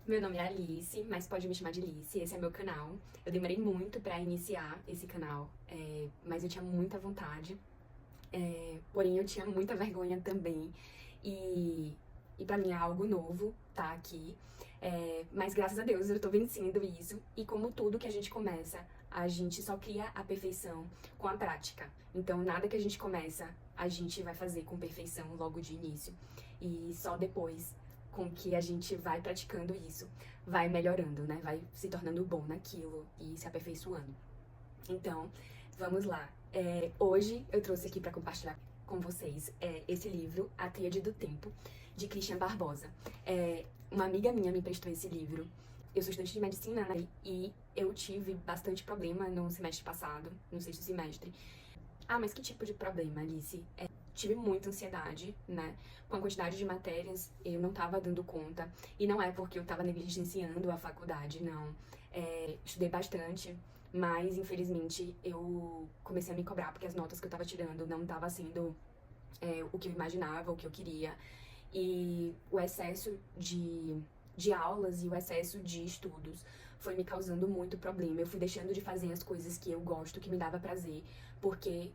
Meu nome é Alice, mas pode me chamar de Alice, esse é meu canal. Eu demorei muito pra iniciar esse canal, mas eu tinha muita vontade, porém eu tinha muita vergonha também. E, e pra mim é algo novo tá aqui, mas graças a Deus eu tô vencendo isso. E como tudo que a gente começa, a gente só cria a perfeição com a prática. Então nada que a gente começa, a gente vai fazer com perfeição logo de início. E só depois com que a gente vai praticando isso, vai melhorando, né? Vai se tornando bom naquilo e se aperfeiçoando. Então, vamos lá. Hoje eu trouxe aqui para compartilhar com vocês esse livro, A Tríade do Tempo, de Christian Barbosa. Uma amiga minha me emprestou esse livro. Eu sou estudante de medicina, né? E eu tive bastante problema no semestre passado, no sexto semestre. Ah, mas que tipo de problema, Alice? Tive muita ansiedade, né? Com a quantidade de matérias, eu não tava dando conta. E não é porque eu tava negligenciando a faculdade, não. Estudei bastante, mas infelizmente eu comecei a me cobrar porque as notas que eu tava tirando não tava sendo o que eu imaginava, o que eu queria. E o excesso de aulas e o excesso de estudos foi me causando muito problema. Eu fui deixando de fazer as coisas que eu gosto, que me dava prazer, porque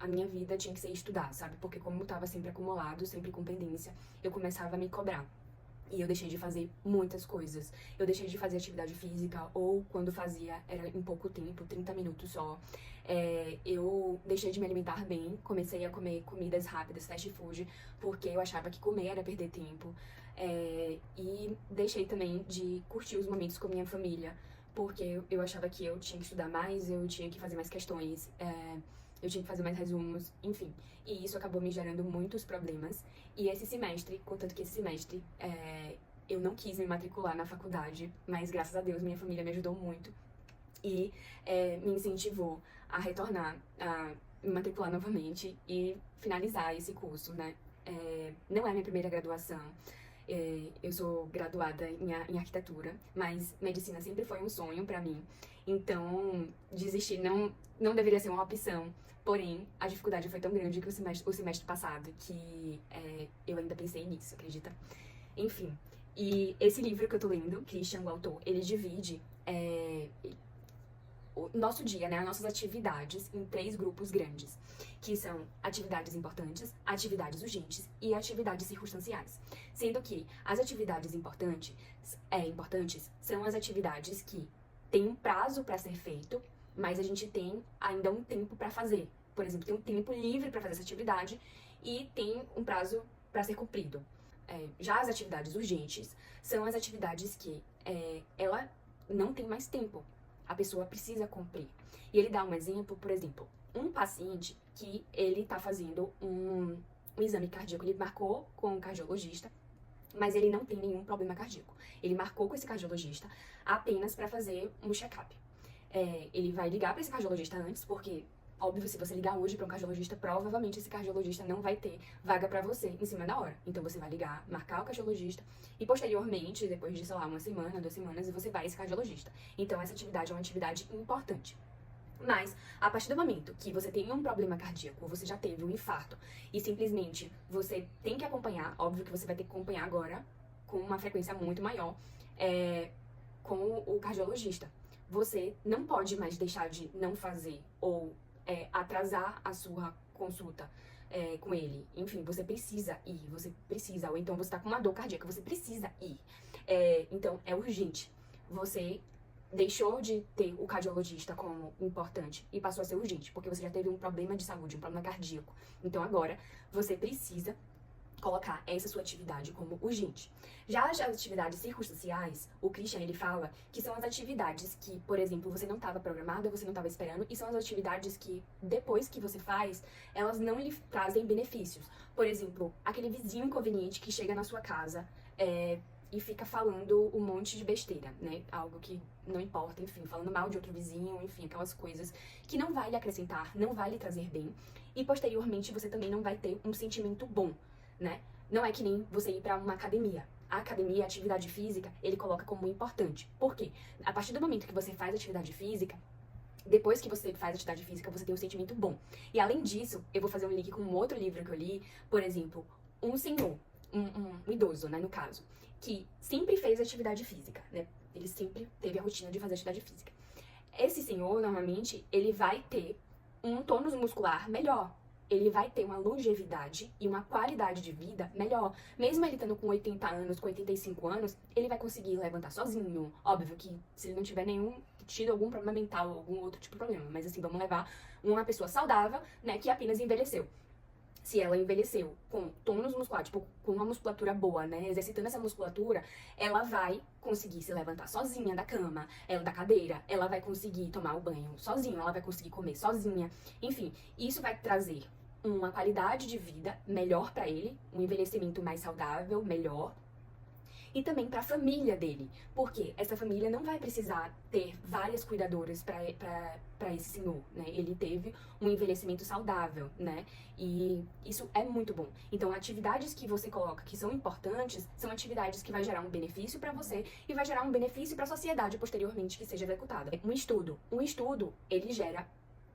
a minha vida tinha que ser estudar, sabe? Porque como eu tava sempre acumulado, sempre com pendência, eu começava a me cobrar. E eu deixei de fazer muitas coisas. Eu deixei de fazer atividade física, ou quando fazia, era em pouco tempo, 30 minutos só. Eu deixei de me alimentar bem, comecei a comer comidas rápidas, fast food, porque eu achava que comer era perder tempo. E deixei também de curtir os momentos com a minha família, porque eu achava que eu tinha que estudar mais, eu tinha que fazer mais questões, eu tinha que fazer mais resumos, enfim. E isso acabou me gerando muitos problemas. E esse semestre, contanto que esse semestre, eu não quis me matricular na faculdade, mas graças a Deus minha família me ajudou muito e me incentivou a retornar, a me matricular novamente e finalizar esse curso, né? Não é minha primeira graduação. Eu sou graduada em arquitetura, mas medicina sempre foi um sonho pra mim. Então, desistir não deveria ser uma opção. Porém, a dificuldade foi tão grande que o semestre passado que eu ainda pensei nisso, acredita? Enfim, e esse livro que eu tô lendo, Christian, o autor, ele divide o nosso dia, né, as nossas atividades em 3 grupos grandes, que são atividades importantes, atividades urgentes e atividades circunstanciais. Sendo que as atividades importantes são as atividades que têm um prazo para ser feito, mas a gente tem ainda um tempo para fazer. Por exemplo, tem um tempo livre para fazer essa atividade e tem um prazo para ser cumprido. Já as atividades urgentes são as atividades que ela não tem mais tempo. A pessoa precisa cumprir. E ele dá um exemplo, por exemplo, um paciente que ele tá fazendo um exame cardíaco, ele marcou com o cardiologista, mas ele não tem nenhum problema cardíaco. Ele marcou com esse cardiologista apenas para fazer um check-up. Ele vai ligar para esse cardiologista antes, porque óbvio, se você ligar hoje para um cardiologista, provavelmente esse cardiologista não vai ter vaga para você em cima da hora. Então você vai ligar, marcar o cardiologista e posteriormente, depois de, sei lá, 1 semana, 2 semanas, você vai a esse cardiologista. Então essa atividade é uma atividade importante. Mas, a partir do momento que você tem um problema cardíaco, ou você já teve um infarto, e simplesmente você tem que acompanhar, óbvio que você vai ter que acompanhar agora com uma frequência muito maior, com o cardiologista. Você não pode mais deixar de não fazer ou atrasar a sua consulta com ele. Enfim, você precisa ir, ou então você tá com uma dor cardíaca, você precisa ir. Então, é urgente. Você deixou de ter o cardiologista como importante e passou a ser urgente, porque você já teve um problema de saúde, um problema cardíaco. Então, agora, você precisa colocar essa sua atividade como urgente. Já as atividades circunstanciais, o Christian, ele fala que são as atividades que, por exemplo, você não estava programada, você não estava esperando, e são as atividades que, depois que você faz, elas não lhe trazem benefícios. Por exemplo, aquele vizinho inconveniente que chega na sua casa e fica falando um monte de besteira, né? Algo que não importa, enfim, falando mal de outro vizinho, enfim, aquelas coisas que não vai lhe acrescentar, não vai lhe trazer bem, e posteriormente você também não vai ter um sentimento bom, né? Não é que nem você ir para uma academia. A academia, a atividade física, ele coloca como importante. Por quê? A partir do momento que você faz atividade física, depois que você faz atividade física, você tem um sentimento bom. E além disso, eu vou fazer um link com um outro livro que eu li, por exemplo, um senhor um idoso, né, no caso, que sempre fez atividade física, né? Ele sempre teve a rotina de fazer atividade física. Esse senhor, normalmente, ele vai ter um tônus muscular melhor. Ele vai ter uma longevidade e uma qualidade de vida melhor. Mesmo ele estando com 80 anos, com 85 anos, ele vai conseguir levantar sozinho. Óbvio que se ele não tiver tido algum problema mental, algum outro tipo de problema. Mas assim, vamos levar uma pessoa saudável, né, que apenas envelheceu. Se ela envelheceu com tônus muscular, tipo, com uma musculatura boa, né, exercitando essa musculatura, ela vai conseguir se levantar sozinha da cama, da cadeira, ela vai conseguir tomar o banho sozinha, ela vai conseguir comer sozinha. Enfim, isso vai trazer uma qualidade de vida melhor pra ele, um envelhecimento mais saudável, melhor. E também para a família dele, porque essa família não vai precisar ter várias cuidadoras para esse senhor, né? Ele teve um envelhecimento saudável, né? E isso é muito bom. Então, atividades que você coloca que são importantes são atividades que vai gerar um benefício para você e vai gerar um benefício para a sociedade posteriormente que seja executada. Um estudo, ele gera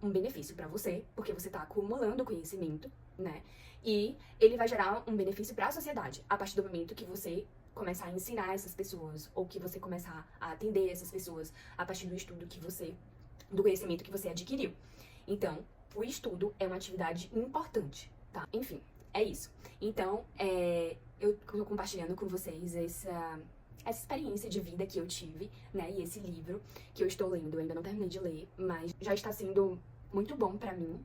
um benefício para você, porque você está acumulando conhecimento, né? E ele vai gerar um benefício para a sociedade a partir do momento que você começar a ensinar essas pessoas, ou que você começar a atender essas pessoas a partir do conhecimento que você adquiriu. Então, o estudo é uma atividade importante, tá? Enfim, é isso. Então, eu tô compartilhando com vocês essa experiência de vida que eu tive, né? E esse livro que eu estou lendo, eu ainda não terminei de ler, mas já está sendo muito bom pra mim.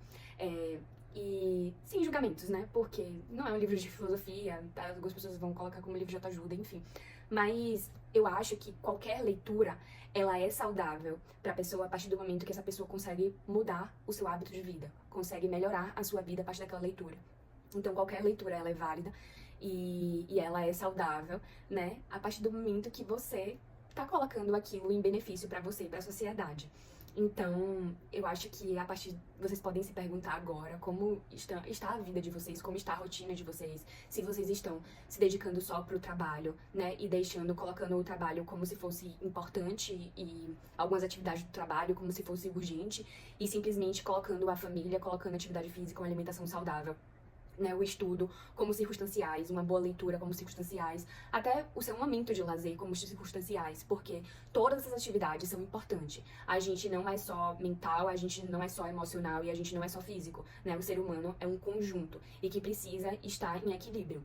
E sem julgamentos, né? Porque não é um livro de filosofia, tá? Algumas pessoas vão colocar como livro de autoajuda, enfim. Mas eu acho que qualquer leitura, ela é saudável pra pessoa a partir do momento que essa pessoa consegue mudar o seu hábito de vida, consegue melhorar a sua vida a partir daquela leitura. Então, qualquer leitura, ela é válida e ela é saudável, né? A partir do momento que você tá colocando aquilo em benefício pra você e pra sociedade. Então, eu acho que a partir vocês podem se perguntar agora como está a vida de vocês, como está a rotina de vocês, se vocês estão se dedicando só pro trabalho, né, e colocando o trabalho como se fosse importante e algumas atividades do trabalho como se fosse urgente e simplesmente colocando a família, colocando atividade física, uma alimentação saudável, né, o estudo como circunstanciais, uma boa leitura como circunstanciais, até o seu momento de lazer como circunstanciais, porque todas essas atividades são importantes. A gente não é só mental, a gente não é só emocional e a gente não é só físico, né? O ser humano é um conjunto e que precisa estar em equilíbrio,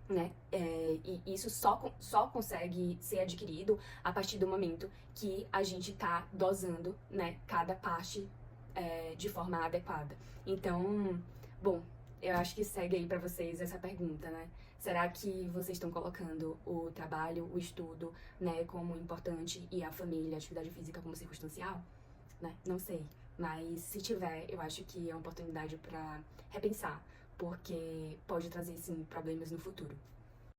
né? E isso só consegue ser adquirido a partir do momento que a gente tá dosando, né, cada parte de forma adequada. Então, bom, eu acho que segue aí pra vocês essa pergunta, né? Será que vocês estão colocando o trabalho, o estudo, né, como importante e a família, a atividade física como circunstancial? Né? Não sei. Mas se tiver, eu acho que é uma oportunidade pra repensar, porque pode trazer, sim, problemas no futuro.